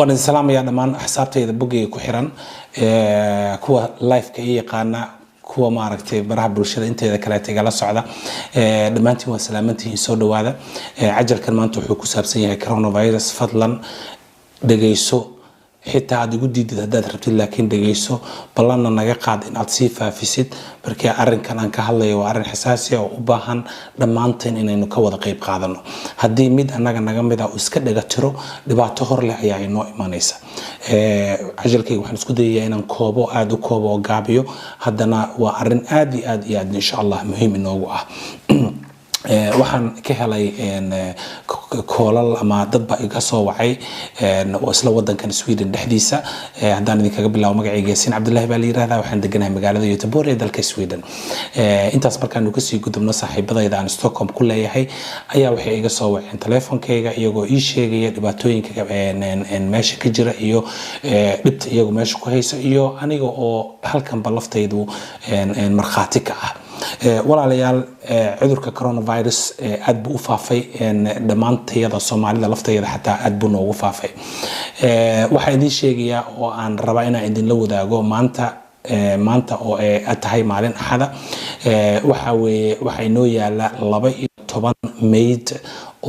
وانا السلام يا دمان حسابتي إذا بقي كحران كوا لايف كأي قانا كوا ما عرفتي برهب برشة أنت إذا كلاتي على الصعدة دمانتي وسلامتي سودو هذا عجل كمان تحكوا سابسية كورونا فيروس فضلا دقيسو حتى هذا جديد هذا ربطي لكن دقيسو بلنا نجاقد إن أتصيفها في ست بركي أرن كان كهلا وأرن حساسية وباهن دمانتين إنه كوض قيب قاعدنا هدي ميد أنا نجمد أسكت دقترو دبعتهور له يعني نوع ما نيسا عجل كي وحنا سكودي إن كوبو أدو كوبو جابيو هدنا وأرن آدي إن شاء الله مهم إنه وقع waxaan ka helay koolal ama dadba iga soo wacay isla wadankan Sweden dhexdiisa hadaan idin kaga bilaabo magacayga Siin Cabdullaahi baa la yiraahdaa waxaan deganahay magaalada Göteborg ee dalka Sweden intaas markaan uga sii gudubno saaxiibadayda aan Stockholm ku leeyahay ayaa waxay iga soo waceen telefoonkayga iyagoo ii sheegaya dhibaatooyinka meesha ka jira iyo dhibta iyagoo meesha ku hayso iyo aniga oo halkan balaftaydu marxaati ka ah walaalayaal cudurka coronavirus aad buu u faafay dhamaantayada Soomaalida lafteeda xataa aad buu noogu faafay waxa idin sheegaya oo aan rabaa inaan idin la wadaago maanta oo ay tahay maalin axada waxa inoo yaala 12 mayd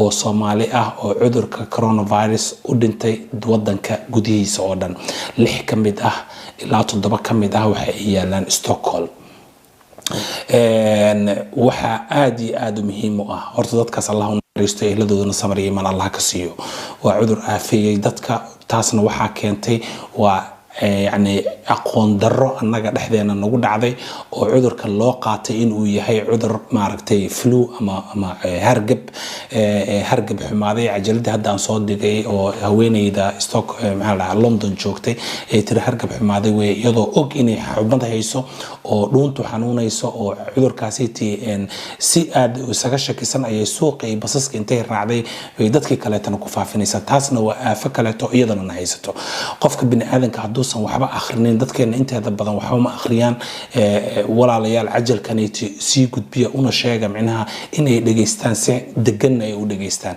oo Soomaali ah oo cudurka coronavirus u dhintay wadanka gudihiisa oo dhan 6 kamid ah ilaa 7 kamid ah waxa ay yaalaan Stockholm waxa aad muhiim u ah horta dadkaas Allah u naxariisto ehladoodana samir iyo iman Allah ka siiyo waa cudur aafiyay dadka taasna waxa keentay waa يعني أقون درو أنك دحدينا نقول عضي وعذر كالله قاطي إنه يهي عذر معركتي فلو أما هرقب حماضي عجلد هذا صادقي أو هويني إذا استوك مع لندن شوكتي ترى هرقب حماضي ويضو أوك إني حبنا هيسو ولونتو حنونا يسو وعذر كاسيتي إن سياد وسكشة كسن أي سوق بسسك انتهي الرعدي ويدتك كلاتنا كفافين ستاسنا وفكلته أيضا نهيستو قفك بني آذن كعدوس وحبا آخرين dadkeena inteeda badan waxa ma akhriyaan walaalayaal cajalkaneeti sii gudbiya una sheega macnaha inay dhageystaan si degan ay u dhageystaan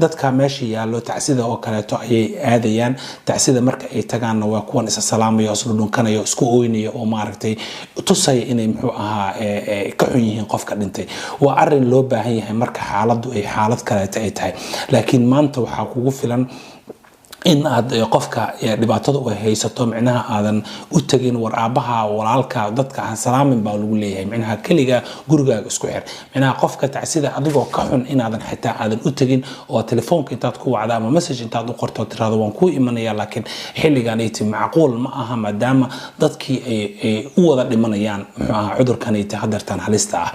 dadka meesha yaalo tacsida oo kaleeto ayay aadayaan tacsida marka ay tagaan waa kuwan isa salaamayo isla dhunkanayo isku ooynayo oo maaragtay tusay inay muxuu ahaa ka xun yihiin qofka dhintay waa arin loo baahan yahay marka xaaladdu ay xaalad kaleeto ay tahay laakiin maanta waxa kugu filan in aad qofka dhibaatada oo haysato macnaha aadan u tagin war aabaha walaalka dadka aan salaamin baa lagu leeyahay macnaha kaliya gurigaaga isku xir macnaha qofka tacsida adigoo ka xun in aadan xitaa aadan u tagin oo telefoonka intaad ku wacdo ama message intaad u qorto tiraado waan ku imanaya laakiin xilligan ay tii macquul ma aha maadaama dadkii ay u wada dhimanayaan muxuu ahaa cudurkan ay tahadartan halista ah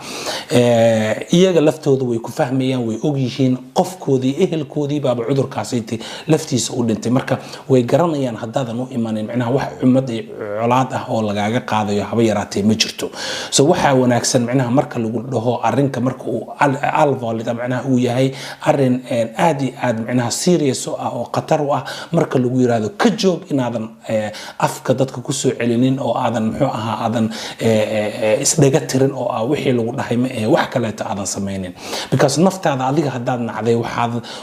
iyaga laftoodu way ku fahmayaan way og yihiin qofkoodii ehelkoodii baa cudurkaas ay laftiisa u marka way garanayaan hadaadan u imanin macnaha wax umad iyo colaad ah oo lagaaga qaadayo haba yaraatay ma jirto soo waxa wanaagsan macnaha marka lagu dhaho arinka marka uu alvalid macnaha uu yahay arin aad macnaha serious oo qatar ah marka lagu yiraahdo ka joog inaadan afka dadka ku soo celinin oo aadan muxuu ahaa aadan isdhaga tirin oo wixii lagu dhahay ma wax kale aadan sameeynin because naftaada adiga hadaad nacday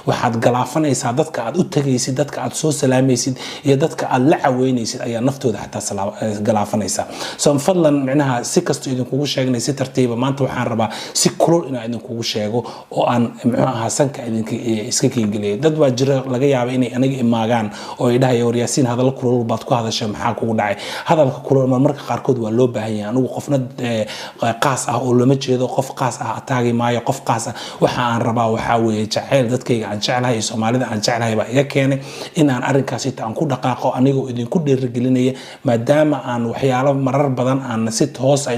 waxaad galaafanaysaa dadka aad u tagaysid dadka aad soo salaamaysid iyo dadka aad la caweynaysid ayaa naftooda xataa galaafanaysa soo fadlan macnaha si kasto idin kugu sheegnay si tartiib maanta waxaan rabaa si kulul inaan idin kugu sheego oo aan muxuu ahaa sanka idinka iska kiingeliyo dad waa jira laga yaabo inay aniga imaagaan oo ay dhahayo waryaasiin hadal kulul baad ku hadashay maxaa kugu dhacay hadalka kulul marka qaarkood waa loo baahan yahay anigu qofna qaas ah oo lama jeedo qof qaas ah ataagi maayo qof qaas ah waxa aan rabaa waxa weeye jacayl dadkayga aan jeclahay Soomaalida aan jeclahay baa iga keenay inaan arinkaasi taan ku dhaqaaqo anigoo idinku dhiirigelinaya maadaama aan waxyaalo marar badan aan si toos ah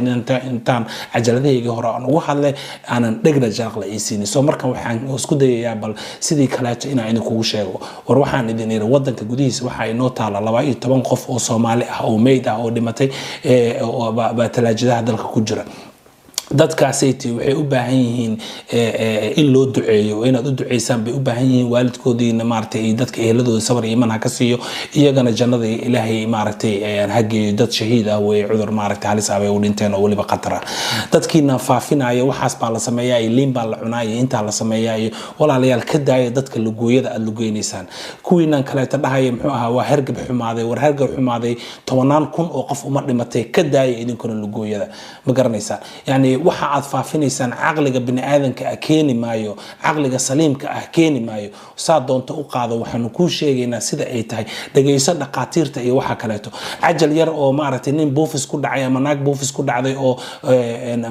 intaan cajaladayga hore aan ugu hadlay aanan dhegna jaraqla iisiin soo markan waxaan isku dayayaa bal sidii kaleeto inaan idinku sheego war waxaan idin iri wadanka gudihiisa waxa ay noo taala 12 qof oo Soomaali ah oo meyd ah oo dhimatay oo talaajadaha dalka ku jira dadkaasaytii waxay u baahan yihiin in loo duceeyo inaad u duceysaan bay u baahan yihiin waalidkoodiina maaragtay iyo dadka eheladooda sabar iyo iman ha ka siiyo iyagana jannada ilaahay maaragtay ha geeyo dad shahiid ah way cudur maaragtay halis ah bay u dhinteen oo waliba qatar ah dadkiina faafinaya waxaas baa la sameeyaa iyo liin baa la cunaa iyo intaa la sameeyaa iyo walaalayaal ka daaya dadka lugooyada aad lugeynaysaan kuwiinan kaleeta dhahaya muxuu ahaa waa hergab xumaaday war hergab xumaaday 10,000 oo qof uma dhimatay ka daaya idinkuna lugooyada ma garanaysaa yani waxa aad faafinaysaan aqliga bini aadanka keeni maayo aqliga saliimka keeni maayo saa doonto u qaado waxaanu ku sheegaynaa sida ay tahay dhageyso dhaqaatiirta iyo waxa kaleeto ajal yar oo maaragtay nin buufis ku dhacay ama naag buufis ku dhacday oo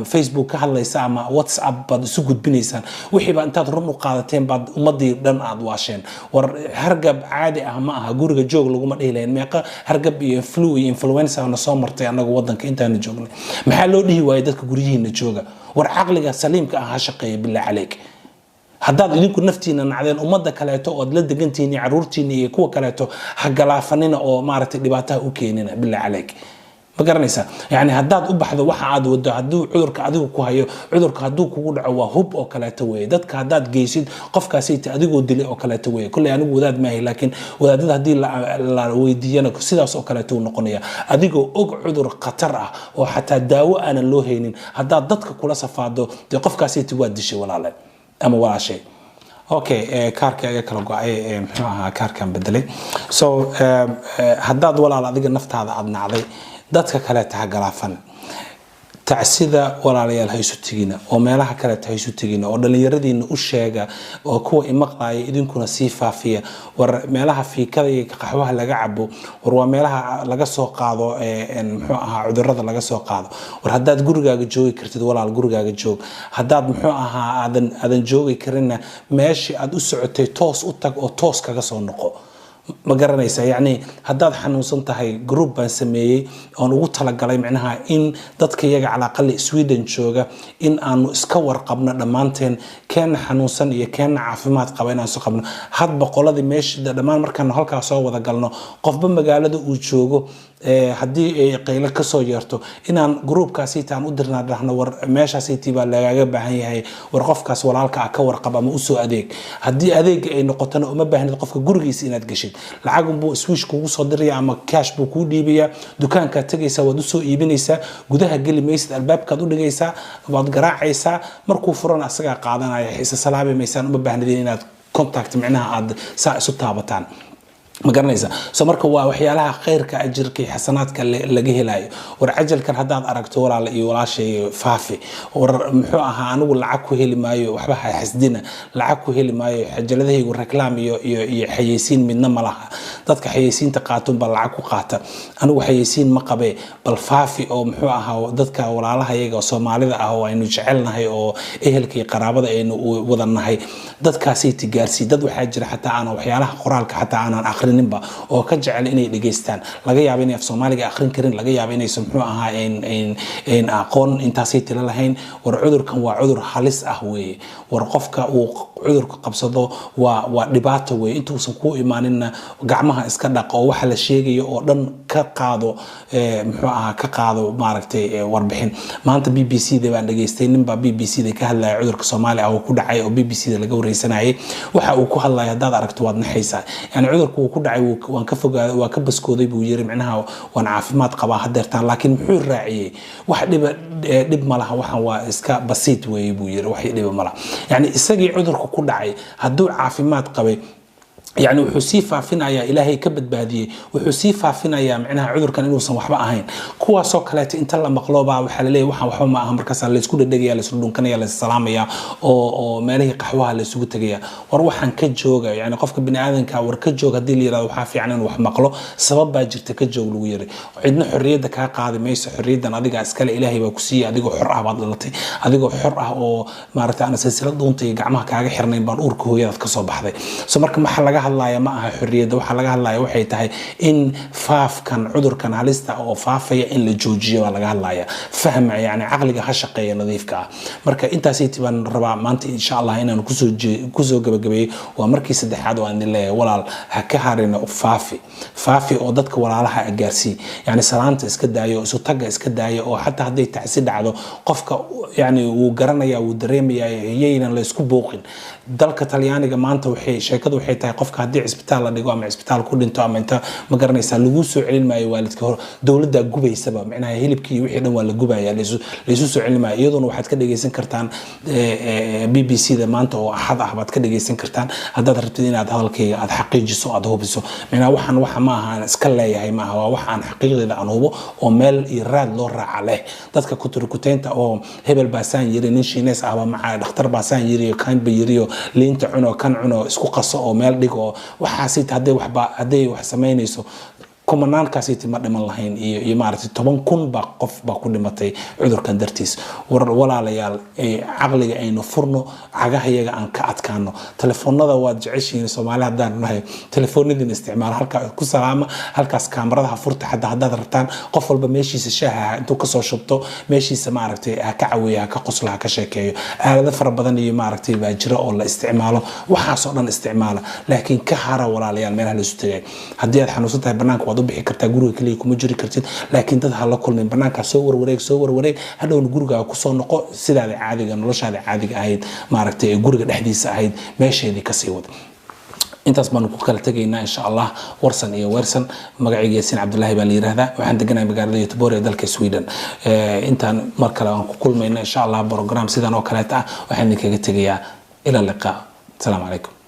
Facebook ka hadlaysa ama WhatsApp baad isu gudbinaysaan wixii ba intaad run u qaadateen baad ummadii dhan aad waasheen war hargab caadi ah ma aha guriga joog laguma dhihileen meeqa hargab iyo flu iyo influenza na soo martay anagu wadanka intaan joognay maxaa loo dhihi waayay dadka guriyihiina jooga war aqliga saliimka ah shaqeeyo bilaa caleek haddaad idinku naftiina nacdeen ummadda kaleeto oo la degantiina caruurtiina iyo kuwa kaleeto ha galaafanina oo maaragtay dhibaataha u keenina bilaa caleek ma garanaysaa yani haddaad u baxdo waxa aad wado hadduu cudurka adigu ku hayo cudurka hadduu kugu dhaco waa hub oo kaleeto weeye dadka haddaad geysid qofkaasayta adigoo dilay oo kaleeto weeye kulley anigu wadaad maahay laakiin wadaadada haddii la weydiiyana sidaas oo kaleeto uu noqonaya adigoo og cudur khatar ah oo xataa daawo aanan loo haynin haddaad dadka kula safaado dee qofkaasayta waa dishay walaale ama walaashay okay kaarka ayaa kala go'ay muxuu ahaa kaarkan bedelay so haddaad walaal adiga naftaada aad nacday dadka kale ta galaafan tacsida walaalayaal hayso tigina oo meelaha kale ta hayso tigina oo dhalinyaradiina u sheega oo kuwa imaqlaay idinkuna sii faafiya war meelaha fiikada iyo qaxwaha laga cabo war waa meelaha laga soo qaado muxuu ahaa cudurrada laga soo qaado war haddaad gurigaaga joogi kartid walaal gurigaaga joog haddaad muxuu ahaa aadan joogi karinna meeshii aad u socotay toos u tag oo toos kaga soo noqo ma garanaysa yani haddaad xanuunsan tahay group baan sameeyey oon ugu talagalay micnaha in dadka iyaga calaqali Sweden jooga in aanu iska warqabno dhammaanteen keen xanuunsan iyo keen caafimaad qaba inaan soo qabno hadba qoladii meesha dhammaan markaan halkaas soo wada galno qofba magaalada uu joogo haddii ay qaylo ka soo yeerto inaan groupkaasi taan u dirnaa dhahno war meeshaasi tiba lagaga baahan yahay war qofkaas walaalka ka warqab ama u soo adeeg haddii adeeg ay noqotana uma baahnid qofka gurigiisa inaad gashid lacag buu switch kugu soo diraya ama cash buu ku dhiibaya dukaanka tagaysa wad u soo iibinaysa gudaha gali maysid albaabkaad u dhigaysa waad garaacaysa markuu furan asaga qaadanaya xiisa salaamaysan uma baahnid inaad contact micnaha aad saa isu taabataan ma garanaysa soo marka waa waxyaalaha khayrka ajirka xasanaadka laga helayo war ajalkan hadaad aragto walaal iyo walaashay faafi war muxuu ahaa anigu lacag ku heli maayo waxba xasdina lacag ku heli maayo ajaladahaygu reclaim iyo xayeysiin midna malaha dadka xayeysiinta qaatun bal lacag ku qaata anigu xayeysiin ma qabe bal faafi oo muxuu ahaa dadka walaalaha iyaga Soomaalida ah oo aynu jecelnahay oo ehelkii qaraabada aynu wadanahay dadkaasi tigaarsi dad waxa jira xataa aan waxyaalaha qoraalka xataa aan akhrininba oo ka jecel inay dhageystaan laga yaabo inay af Soomaaliga akhrin karin laga yaabo inay muxuu ahaa in aqoon intaasi tira lahayn war cudurkan waa cudur halis ah weeye war qofka uu cudurka qabsado waa dhibaato weeye intuusan ku imaaninna gacmaha iska dhaq oo waxa la sheegayo oo dhan ka qaado muxuu ahaa ka qaado maaragtay warbixin maanta BBC da baan dhageystay ninba BBC da ka hadlay cudurka Soomaaliya oo ku dhacay oo BBC da laga wareysanayay waxa uu ku hadlay hadaad aragto waad naxaysaa yani cudurku uu ku dhacay waan ka fogaaday waa ka baskooday buu yiri micnaha waan caafimaad qabaa hadeertaan laakiin muxuu raaciyay wax dhib malaha waxan waa iska basiit weey buu yiri wax dhib malaha yani isagii cudurku ku dhacay haduu caafimaad qabay يعني وحسي فافين يا إلهي كبد بهدي وحسي فافين يا معناها عذر كان إنه صنوح بقى هين كوا سوكلات أنت لما مقلوبة وحللي وحنا ما هم ركز على السكول الدقيقة لسلون كان يلا السلام يا أو ماله قحوها للسوق الدقيقة وروح عن كجوجا يعني قفك بني آدم كور كجوجا دي اللي راح حافي عنه وح مقلو سبب باجرت كجوج لويري عندنا حرية دك قاعد ما يس حرية ده ناديك أسكال إلهي وكسية أديكو حرة بعض اللطي أديكو حرة أو مرت أنا سلسلة دونتي جمعها كعجة حرنين بنور كهوية كصباح ذي سمرك محل laga hadlayo ma aha xorriyadda waxa laga hadlayo waxay tahay in faafkan cudurkan halista oo faafaya in la joojiyo waa laga hadlaya faham yani aqliga ha shaqeeyo nadiifka ah marka intaas ay tibaan rabaa maanta insha Allah inaan kusoo gabagabeeyo waa markii saddexaad oo aan leeyahay walaal ha ka harino faafi oo dadka walaalaha agaarsi yani salaanta iska daayo isu taga iska daayo oo hatta haday tacsi dhacdo qofka yani uu garanaya uu dareemaya yeeyna la isku booqin dalka Talyaaniga maanta sheekadu waxay tahay qofka hadii isbitaal la dhigo ama isbitaal ku dhinto ama inta ma garanaysa lagu soo celin maayo waalidka hor dawladda gubaysaba macnaha hilibkii wixii dhan waa la gubaya la isu soo celin maayo iyaduna waxaad ka dhageysan kartaan BBC-da maanta oo ahad ah baad ka dhageysan kartaan haddaad rabtid inaad hadalkayga aad xaqiijiso aad hubiso macnaha waxaan waxa ma aha iska leeyahay ma aha waa waxaan xaqiiqdeeda aan hubo oo meel iraad loo raaca leh dadka ku turkuteenta oo hebel baasaan yiri nin Shiinees ah ma dhakhtar baasaan yiri kan bayiriyo liinta cuno kan cuno isku qaso oo meel dhigo waxaasi haday wax sameynayso kumanaalkaasi ma dhiman lahayn iyo maaragtay 10,000 ba qof ba ku dhimatay cudurkan dartiis walaalayaal aqliga aynu furno cagahayaga aan ka adkaano telefoonada waad jeceshiin Soomaaliya hadaan nahay telefoonadin isticmaal halka ku salaama halkaas kaamiradaha furta haddaad rabtaan qof walba meeshiisa shaaha intuu ka soo shubto meeshiisa maaragtay ka caawiya ka qoslaha ka sheekeeyo aalada fara badan iyo maaragtay baa jira oo la isticmaalo waxaas oo dhan isticmaala laakiin ka hara walaalayaal meelaha la isu tagay haddii aad xanuunsantahay banaanka bixi kartaa guriga kaliya kuma jiri kartid laakiin dad hala kulmeen banaanka soo warwareeg hadhow guriga ku soo noqo sidaada caadiga noloshaada caadiga ahayd maaragtay guriga dhexdiisa ahayd meesheedii ka sii wad intaas baan ku kala tagaynaa insha Allah warsan iyo weersan magacayga Yaasiin Cabdullaahi baa la yiraahdaa waxaan deganahay magaalada Göteborg ee dalka Sweden intaan mar kale aan ku kulmayna insha Allah program sidan oo kale waxaan idinkaga tagayaa ila liqa. Assalaamu alaykum.